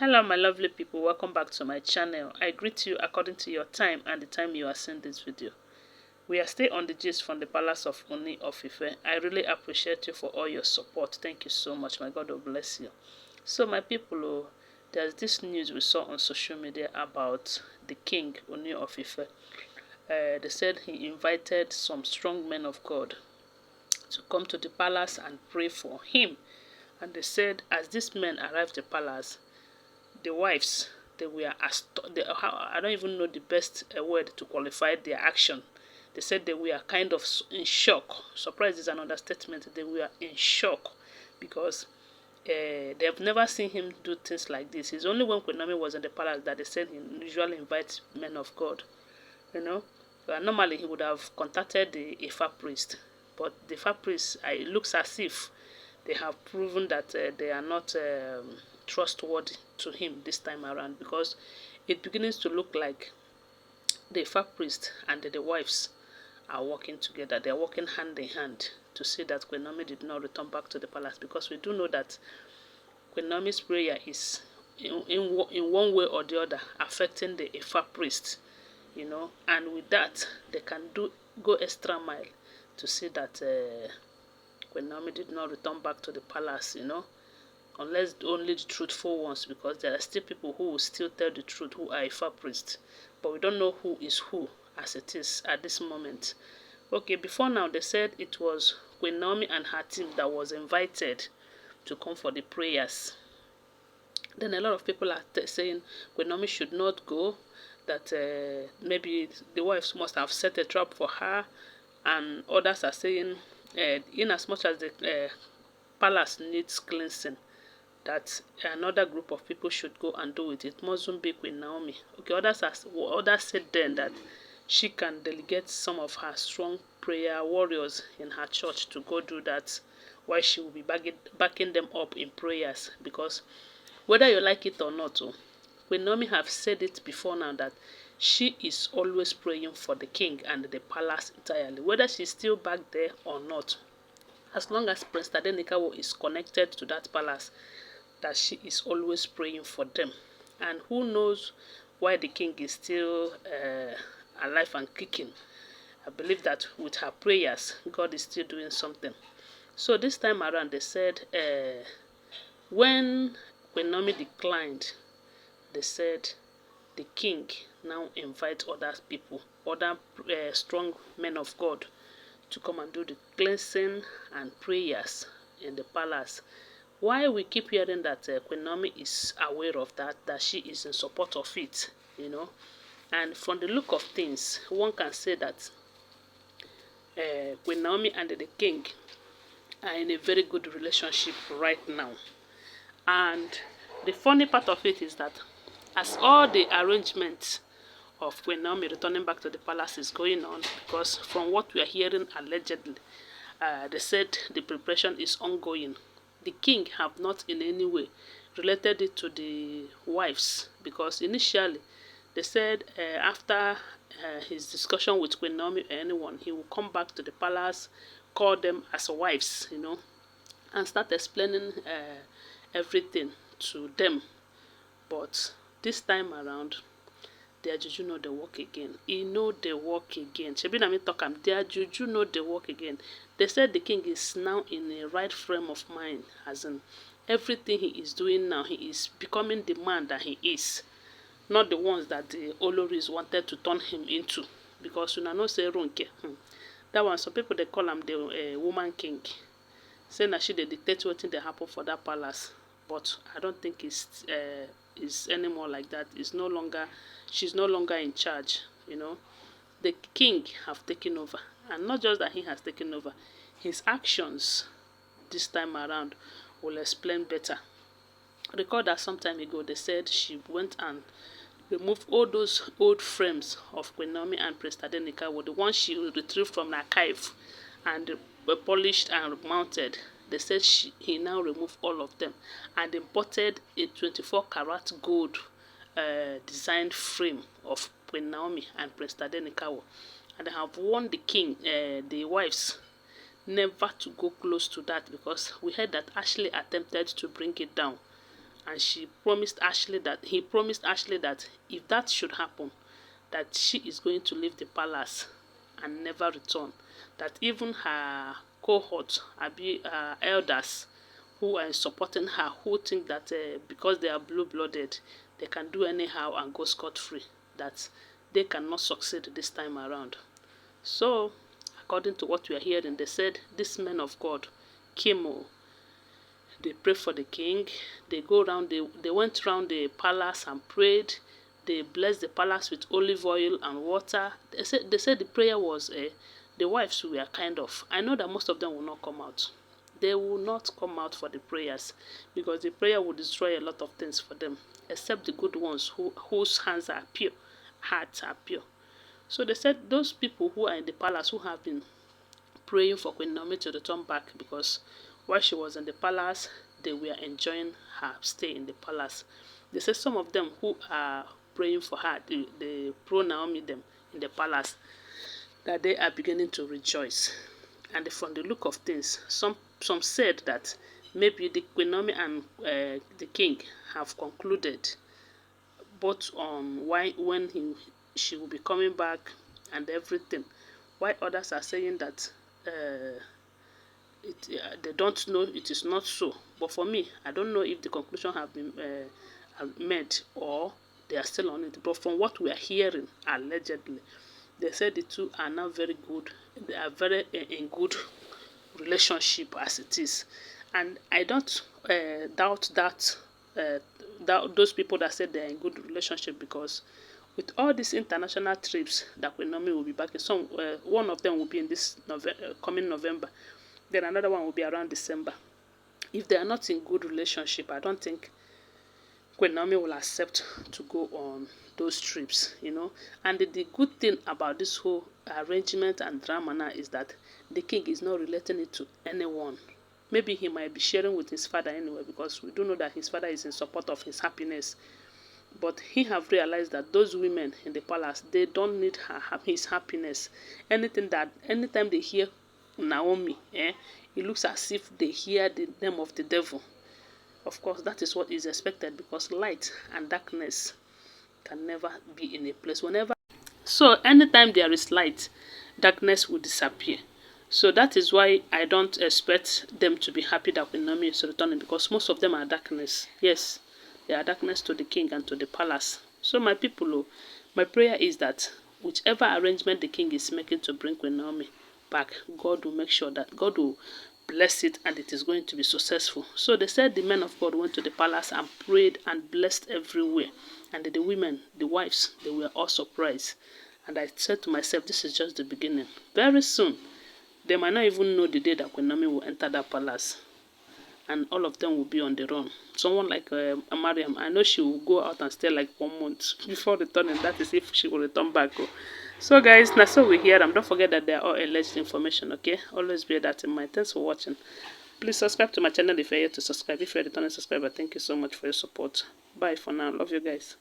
Hello my lovely people, welcome back to my channel. I greet you according to your time and the time you are seeing this video. We are still on the gist from the palace of Ooni of Ife. I really appreciate you for all your support. Thank you so much. My God will bless you. So my people, there's this news we saw on social media about the king Ooni of Ife. They said he invited some strong men of God to come to the palace and pray for him. And they said as these men arrived at the palace, the wives, they were I don't even know the best word to qualify their action. They said they were kind of in shock. Surprise is an understatement. They were in shock because they have never seen him do things like this. It's only when Queen Naomi was in the palace that they said he usually invites men of God. You know, normally he would have contacted the Ifa priest, but the Ifa priest, it looks as if they have proven that they are not trustworthy to him this time around, because it begins to look like the Ifa priest and the wives are working together. They are working hand in hand to see that Queen Naomi did not return back to the palace, because we do know that Queen Naomi's prayer is in one way or the other affecting the Ifa priest, you know, and with that they can go extra mile to see that Queen Naomi did not return back to the palace, you know, unless only the truthful ones, because there are still people who will still tell the truth who are Ifa priests, but we don't know who is who as it is at this moment. Okay, before now they said it was Queen Naomi and her team that was invited to come for the prayers. Then a lot of people are saying Queen Naomi should not go, that maybe the wives must have set a trap for her, and others are saying in as much as the palace needs cleansing, that another group of people should go and do it. It mustn't be Queen Naomi. Okay, others said then that she can delegate some of her strong prayer warriors in her church to go do that, while she will be backing them up in prayers. Because whether you like it or not, Queen Naomi have said it before now that she is always praying for the king and the palace entirely, whether she's still back there or not. As long as Prince Tadenikawo is connected to that palace, that she is always praying for them. And who knows why the king is still alive and kicking. I believe that with her prayers, God is still doing something. So this time around, they said when Queen Naomi declined, they said the king now invite other people, other strong men of God, to come and do the cleansing and prayers in the palace. Why we keep hearing that Queen Naomi is aware of that she is in support of it, you know. And from the look of things, one can say that Queen Naomi and the king are in a very good relationship right now. And the funny part of it is that as all the arrangements of Queen Naomi returning back to the palace is going on, because from what we are hearing allegedly, they said the preparation is ongoing. The king have not in any way related it to the wives, because initially they said after his discussion with Queen Naomi or anyone, he will come back to the palace, call them as wives, you know, and start explaining everything to them. But this time around, their juju know they work again. He know they work again. Shebi na me talk am. Their juju know they work again. They said the king is now in a right frame of mind, as in everything he is doing now, he is becoming the man that he is, not the ones that the Olories wanted to turn him into. Because you know say Ronke, that one, some people they call him the woman king, saying that she they dictate what they happen for that palace. But I don't think it's anymore like that. It's no longer, she's no longer in charge, you know. The king have taken over, and not just that he has taken over, his actions this time around will explain better. Recall that some time ago they said she went and removed all those old frames of Queen Naomi and Prince Tadenikawo, the ones she retrieved from the archive and were polished and mounted. They said he now removed all of them and imported a 24-karat gold designed frame of Queen Naomi and Prince Tadenikawo, and they have warned the king, the wives, never to go close to that, because we heard that Ashley attempted to bring it down and he promised Ashley that if that should happen, that she is going to leave the palace and never return. That even her cohort, her elders who are supporting her, who think that because they are blue-blooded, they can do anyhow and go scot-free, that they cannot succeed this time around. So, according to what we are hearing, they said these men of God came, they prayed for the king, they went around the palace and prayed, they blessed the palace with olive oil and water. They said the prayer was, the wives were kind of, I know that most of them will not come out. They will not come out for the prayers because the prayer will destroy a lot of things for them, except the good ones whose hands are pure, hearts are pure. So they said those people who are in the palace who have been praying for Queen Naomi to return back, because while she was in the palace, they were enjoying her stay in the palace. They said some of them who are praying for her, the pro-Naomi them in the palace, that they are beginning to rejoice. And from the look of things, some said that maybe the Queen Naomi and the king have concluded both on she will be coming back and everything. While others are saying that they don't know, it is not so. But for me, I don't know if the conclusion have been made or they are still on it. But from what we are hearing, allegedly, they said the two are now very good. They are very in good relationship as it is. And I don't doubt that those people that said they're in good relationship, because with all these international trips that Queen Naomi will be back, one of them will be in this coming November, then another one will be around December. If they are not in good relationship, I don't think Queen Naomi will accept to go on those trips, And the good thing about this whole arrangement and drama now is that the king is not relating it to anyone. Maybe he might be sharing with his father anyway, because we do know that his father is in support of his happiness. But he have realized that those women in the palace, they don't need his happiness. Anytime they hear Naomi, it looks as if they hear the name of the devil. Of course, that is what is expected, because light and darkness can never be in a place. So anytime there is light, darkness will disappear. So that is why I don't expect them to be happy that Queen Naomi is returning, because most of them are darkness. Yes, they are darkness to the king and to the palace. So my people, my prayer is that whichever arrangement the king is making to bring Queen Naomi back, God will make sure that God will bless it and it is going to be successful. So they said the men of God went to the palace and prayed and blessed everywhere. And the women, the wives, they were all surprised. And I said to myself, this is just the beginning. Very soon, they might not even know the day that Queen Naomi will enter that palace. And all of them will be on the run. Someone like Mariam, I know she will go out and stay like 1 month before returning. That is if she will return back. So guys, now so we hear them. Don't forget that they are all alleged information, okay? Always bear that in mind. Thanks for watching. Please subscribe to my channel if you're here to subscribe. If you're a returning subscriber, thank you so much for your support. Bye for now. Love you guys.